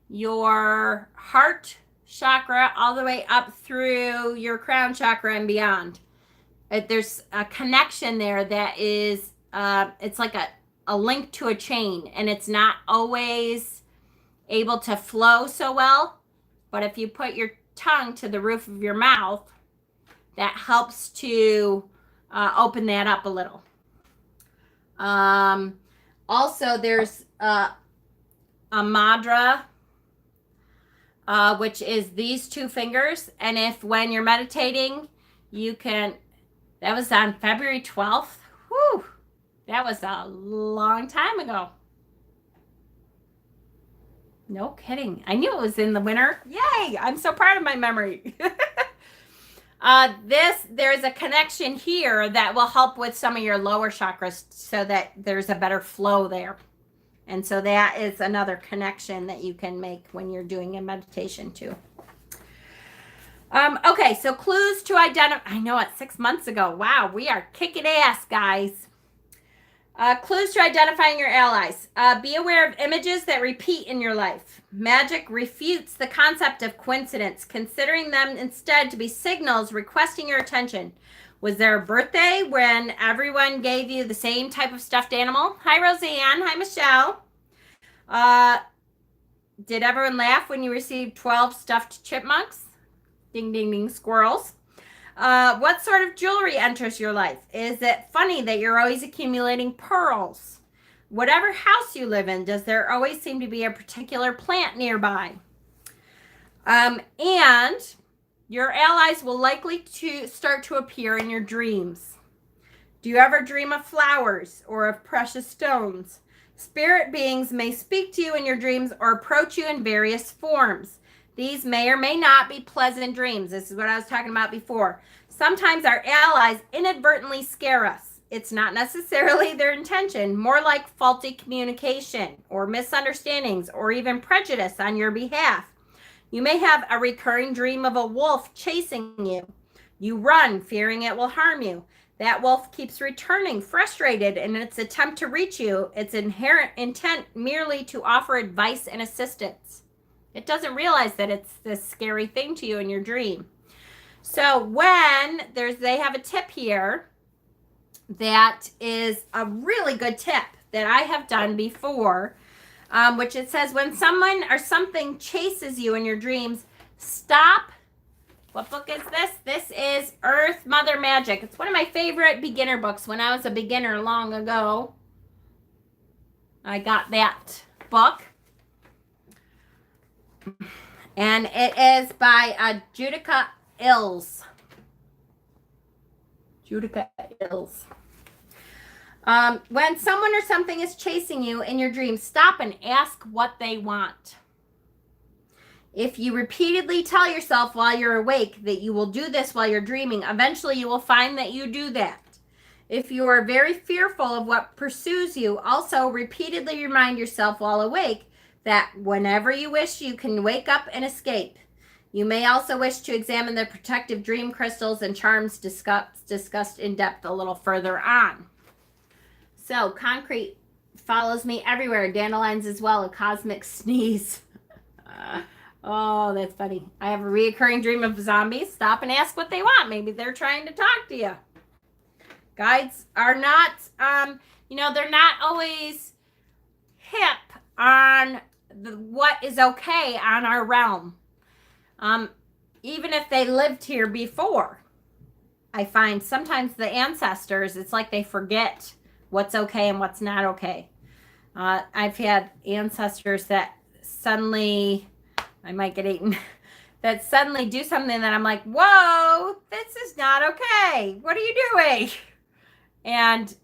your heart chakra all the way up through your crown chakra and beyond. There's a connection there that is, it's like a link to a chain, and it's not always able to flow so well. But if you put your tongue to the roof of your mouth, that helps to open that up a little. Also, there's a madra, which is these two fingers. And if when you're meditating, you can, that was on February 12th. Whew, that was a long time ago. No kidding. I knew it was in the winter. Yay, I'm so proud of my memory. There's a connection here that will help with some of your lower chakras so that there's a better flow there. And so that is another connection that you can make when you're doing a meditation too. Okay, so clues to identify. I know it's 6 months ago. Wow, we are kicking ass, guys. Clues to identifying your allies. Be aware of images that repeat in your life. Magic refutes the concept of coincidence, considering them instead to be signals requesting your attention. Was there a birthday when everyone gave you the same type of stuffed animal? Hi, Roseanne. Hi, Michelle. Did everyone laugh when you received 12 stuffed chipmunks? Ding, ding, ding, squirrels. What sort of jewelry enters your life? Is it funny that you're always accumulating pearls? Whatever house you live in, does there always seem to be a particular plant nearby? And your allies will likely to start to appear in your dreams. Do you ever dream of flowers or of precious stones? Spirit beings may speak to you in your dreams or approach you in various forms. These may or may not be pleasant dreams. This is what I was talking about before. Sometimes our allies inadvertently scare us. It's not necessarily their intention, more like faulty communication or misunderstandings or even prejudice on your behalf. You may have a recurring dream of a wolf chasing you. You run, fearing it will harm you. That wolf keeps returning, frustrated in its attempt to reach you. Its inherent intent merely to offer advice and assistance. It doesn't realize that it's this scary thing to you in your dream. So when they have a tip here that is a really good tip that I have done before, which it says when someone or something chases you in your dreams, stop. What book is this? This is Earth Mother Magic. It's one of my favorite beginner books. When I was a beginner long ago, I got that book. And it is by Judika Illes. Judika Illes. When someone or something is chasing you in your dreams, stop and ask what they want. If you repeatedly tell yourself while you're awake that you will do this while you're dreaming, eventually you will find that you do that. If you are very fearful of what pursues you, also repeatedly remind yourself while awake that whenever you wish, you can wake up and escape. You may also wish to examine the protective dream crystals and charms discussed in depth a little further on. So, concrete follows me everywhere. Dandelions as well, a cosmic sneeze. Oh, that's funny. I have a reoccurring dream of zombies. Stop and ask what they want. Maybe they're trying to talk to you. Guides are not, they're not always hip on what is okay on our realm. Even if they lived here before, I find sometimes the ancestors, it's like they forget what's okay and what's not okay. I've had ancestors that suddenly, I might get eaten, that suddenly do something that I'm like, whoa, this is not okay. What are you doing? And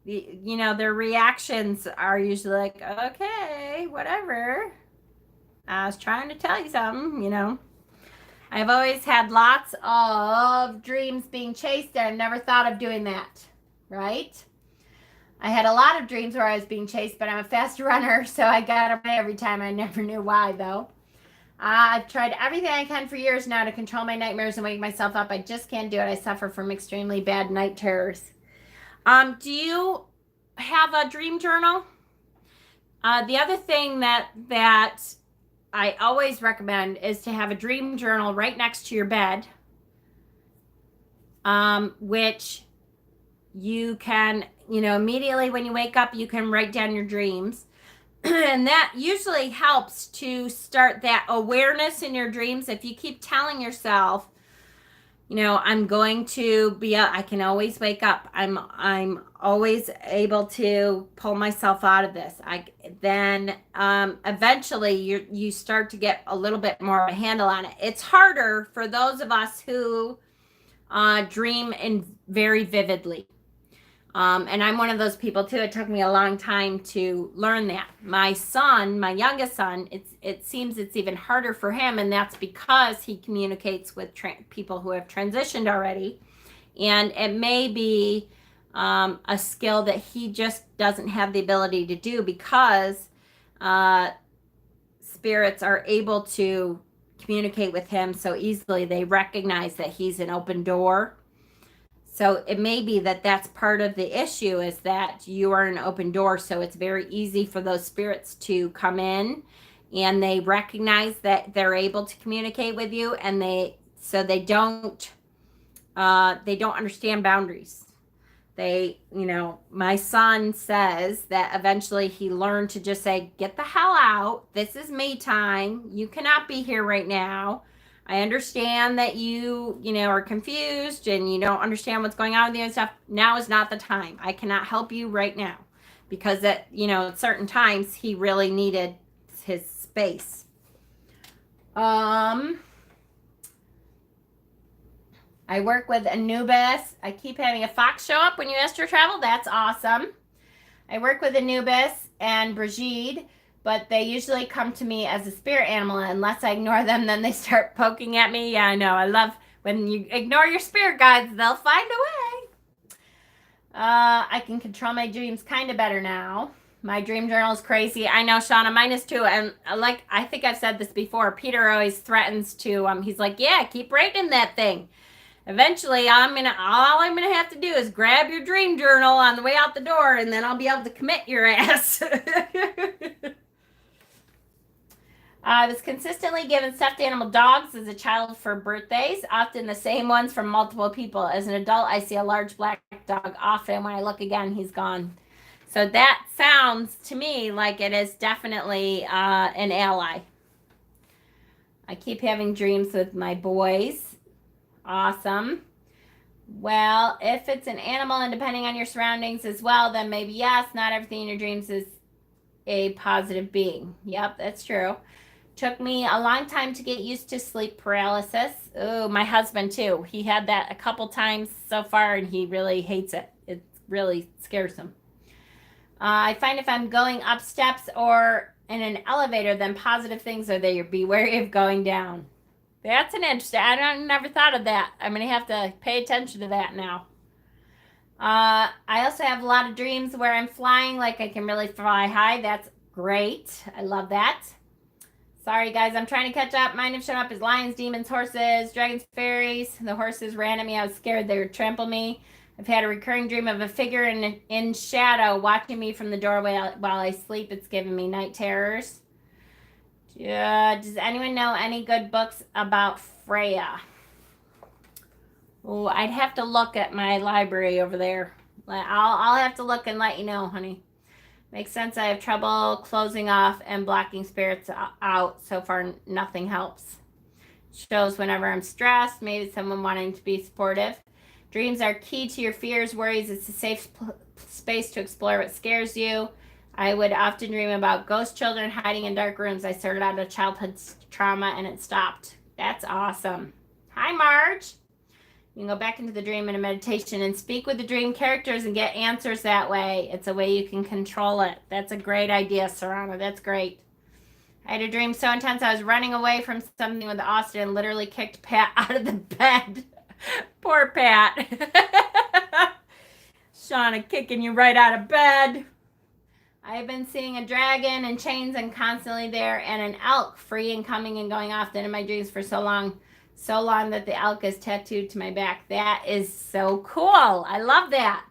their reactions are usually like, okay, whatever. I was trying to tell you something, I've always had lots of dreams being chased, and I've never thought of doing that, right? I had a lot of dreams where I was being chased, but I'm a fast runner, so I got away every time. I never knew why, though. I've tried everything I can for years now to control my nightmares and wake myself up. I just can't do it. I suffer from extremely bad night terrors. Do you have a dream journal? The other thing that I always recommend is to have a dream journal right next to your bed, which you can, immediately when you wake up, you can write down your dreams. And that usually helps to start that awareness in your dreams. If you keep telling yourself, I'm going to be I can always wake up. I'm always able to pull myself out of this. Then eventually you start to get a little bit more of a handle on it. It's harder for those of us who dream very vividly. And I'm one of those people too. It took me a long time to learn that. My youngest son, it seems it's even harder for him, and that's because he communicates with people who have transitioned already. And it may be a skill that he just doesn't have the ability to do because spirits are able to communicate with him so easily. They recognize that he's an open door. So it may be that that's part of the issue, is that you are an open door. So it's very easy for those spirits to come in, and they recognize that they're able to communicate with you, and they don't understand boundaries. My son says that eventually he learned to just say, get the hell out. This is me time. You cannot be here right now. I understand that you are confused and you don't understand what's going on with you and stuff. Now is not the time. I cannot help you right now, because at certain times he really needed his space. I work with Anubis. I keep having a fox show up when you astral travel. That's awesome. I work with Anubis and Brigitte, but they usually come to me as a spirit animal. Unless I ignore them, then they start poking at me. Yeah, I know. I love when you ignore your spirit guides. They'll find a way. I can control my dreams kind of better now. My dream journal is crazy. I know, Shauna, mine is too. And I think I've said this before. Peter always threatens to, he's like, yeah, keep writing that thing. Eventually, all I'm gonna have to do is grab your dream journal on the way out the door, and then I'll be able to commit your ass. I was consistently given stuffed animal dogs as a child for birthdays, often the same ones from multiple people. As an adult, I see a large black dog often. When I look again, he's gone. So that sounds to me like it is definitely an ally. I keep having dreams with my boys. Awesome. Well, if it's an animal and depending on your surroundings as well, then maybe yes, not everything in your dreams is a positive being. Yep, that's true. Took me a long time to get used to sleep paralysis. Oh, my husband too. He had that a couple times so far, and he really hates it. It really scares him. I find if I'm going up steps or in an elevator, then positive things are there. Be wary of going down. That's an interesting. I never thought of that. I'm gonna have to pay attention to that now. I also have a lot of dreams where I'm flying, like I can really fly high. That's great. I love that. Sorry guys, I'm trying to catch up. Mine have shown up as lions, demons, horses, dragons, fairies. The horses ran at me. I was scared they would trample me. I've had a recurring dream of a figure in shadow watching me from the doorway while I sleep. It's giving me night terrors. Does anyone know any good books about Freya? Oh, I'd have to look at my library over there. I'll have to look and let you know, honey. Makes sense. I have trouble closing off and blocking spirits out. So far, nothing helps. Shows whenever I'm stressed, maybe someone wanting to be supportive. Dreams are key to your fears, worries. It's a safe space to explore what scares you. I would often dream about ghost children hiding in dark rooms. I started out of childhood trauma and it stopped. That's awesome. Hi, Marge. You can go back into the dream in a meditation and speak with the dream characters and get answers that way. It's a way you can control it. That's a great idea, Serrano. That's great. I had a dream so intense I was running away from something with Austin and literally kicked Pat out of the bed. Poor Pat. Shauna kicking you right out of bed. I have been seeing a dragon in chains and constantly there, and an elk free and coming and going often in my dreams for so long that the elk is tattooed to my back. That is so cool. I love that.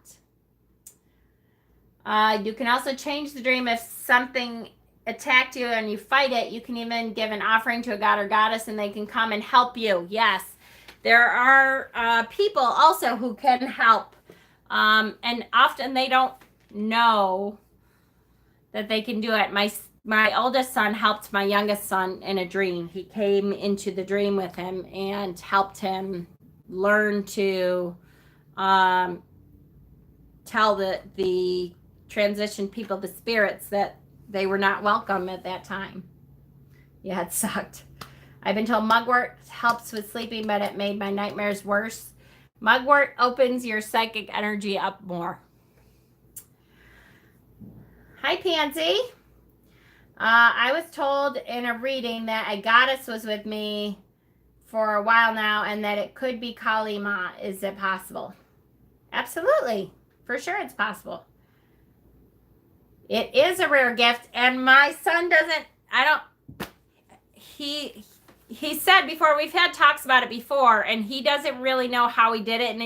You can also change the dream if something attacked you and you fight it. You can even give an offering to a god or goddess and they can come and help you. Yes, there are people also who can help, and often they don't know that they can do it. My oldest son helped my youngest son in a dream. He came into the dream with him and helped him learn to tell the transition people, the spirits, that they were not welcome at that time. Yeah, it sucked. I've been told mugwort helps with sleeping, but it made my nightmares worse. Mugwort opens your psychic energy up more. Hi, Pansy. I was told in a reading that a goddess was with me for a while now and that it could be Kali Ma. Is it possible? Absolutely. For sure it's possible. It is a rare gift, and my son doesn't, he said before, we've had talks about it before, and he doesn't really know how he did it, and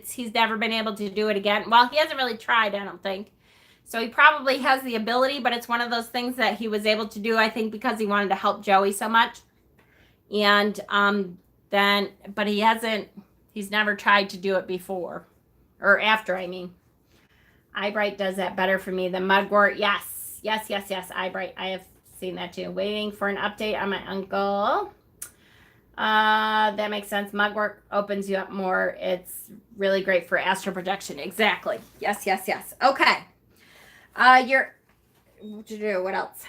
he's never been able to do it again. Well, he hasn't really tried, I don't think. So he probably has the ability, but it's one of those things that he was able to do, I think, because he wanted to help Joey so much. And but he's never tried to do it before. Or after, I mean. Eyebright does that better for me than Mugwort. Yes. Eyebright. I have seen that too. Waiting for an update on my uncle. That makes sense. Mugwort opens you up more. It's really great for astral projection. Exactly. Yes. Okay. What else?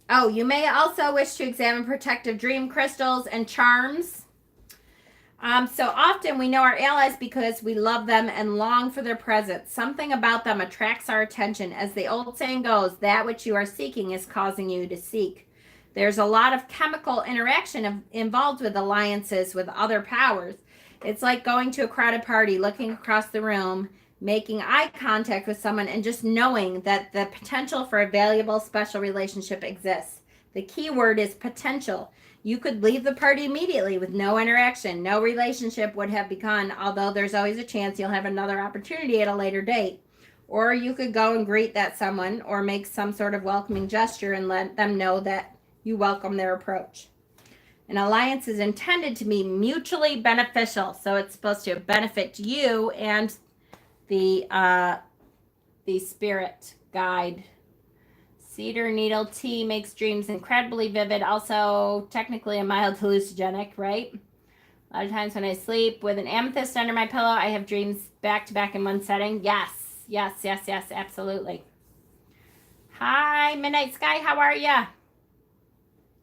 Oh, you may also wish to examine protective dream crystals and charms. So often we know our allies because we love them and long for their presence. Something about them attracts our attention. As the old saying goes, that which you are seeking is causing you to seek. There's a lot of chemical interaction involved with alliances with other powers. It's like going to a crowded party, looking across the room, making eye contact with someone, and just knowing that the potential for a valuable special relationship exists. The key word is potential. You could leave the party immediately with no interaction. No relationship would have begun, although there's always a chance you'll have another opportunity at a later date. Or you could go and greet that someone or make some sort of welcoming gesture and let them know that you welcome their approach. An alliance is intended to be mutually beneficial, so it's supposed to benefit you and the spirit guide. Cedar needle tea makes dreams incredibly vivid. Also, technically a mild hallucinogenic, right? A lot of times when I sleep with an amethyst under my pillow, I have dreams back to back in one setting. Yes, absolutely. Hi, Midnight Sky. How are ya?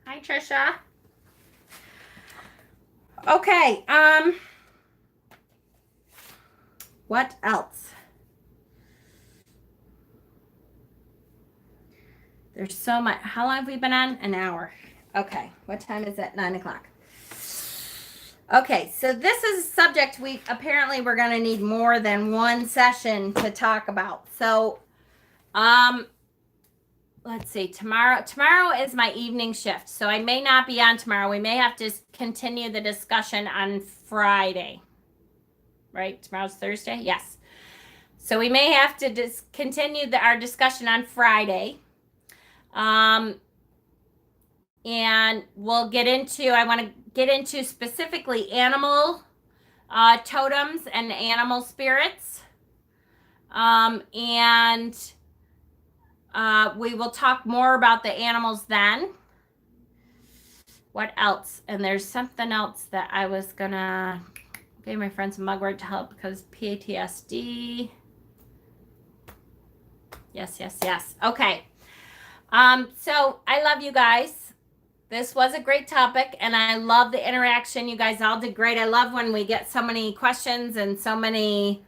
Hi, Trisha. Okay. What else? There's so much. How long have we been on? An hour. Okay. What time is it? 9 o'clock. Okay. So this is a subject we're going to need more than one session to talk about. So, let's see. Tomorrow is my evening shift. So I may not be on tomorrow. We may have to continue the discussion on Friday. Right? Tomorrow's Thursday? Yes. So we may have to continue our discussion on Friday. And we'll I want to get into specifically animal totems and animal spirits. And we will talk more about the animals then. What else? And there's something else that I was gonna give my friend some mugwort to help because PTSD. Yes. Okay. So I love you guys. This was a great topic and I love the interaction. You guys all did great. I love when we get so many questions and so many,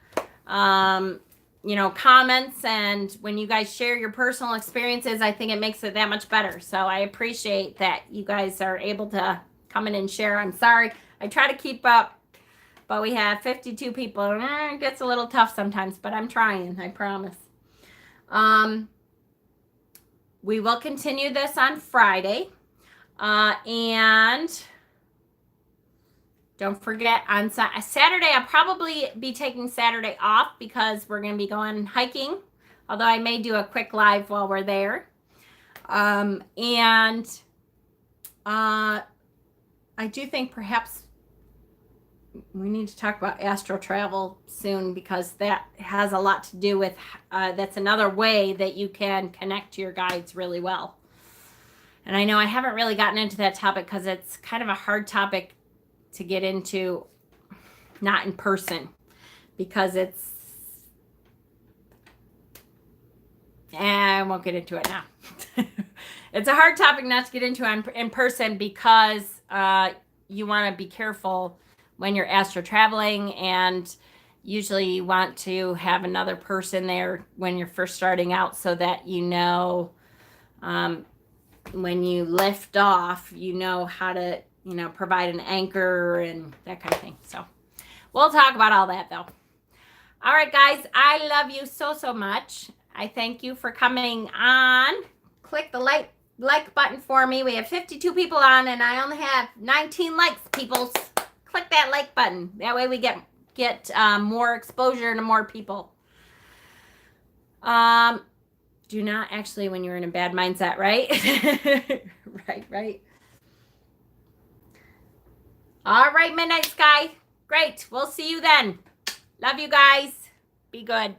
comments, and when you guys share your personal experiences, I think it makes it that much better. So I appreciate that you guys are able to come in and share. I'm sorry. I try to keep up, but we have 52 people. It gets a little tough sometimes, but I'm trying, I promise. We will continue this on Friday. And don't forget on Saturday, I'll probably be taking Saturday off because we're going to be going hiking. Although I may do a quick live while we're there. I do think perhaps we need to talk about astral travel soon because that has a lot to do with, that's another way that you can connect to your guides really well. And I know I haven't really gotten into that topic because it's kind of a hard topic to get into, not in person, because I won't get into it now. It's a hard topic not to get into in person because you want to be careful when you're astral traveling, and usually you want to have another person there when you're first starting out so that when you lift off, you know how to, provide an anchor and that kind of thing. So we'll talk about all that though. All right, guys, I love you so much. I thank you for coming on. Click the like like button for me. We have 52 people on and I only have 19 likes, peoples. Click that like button. That way we get more exposure to more people. Do not actually when you're in a bad mindset, right? Right. All right, Midnight Sky. Great. We'll see you then. Love you guys. Be good.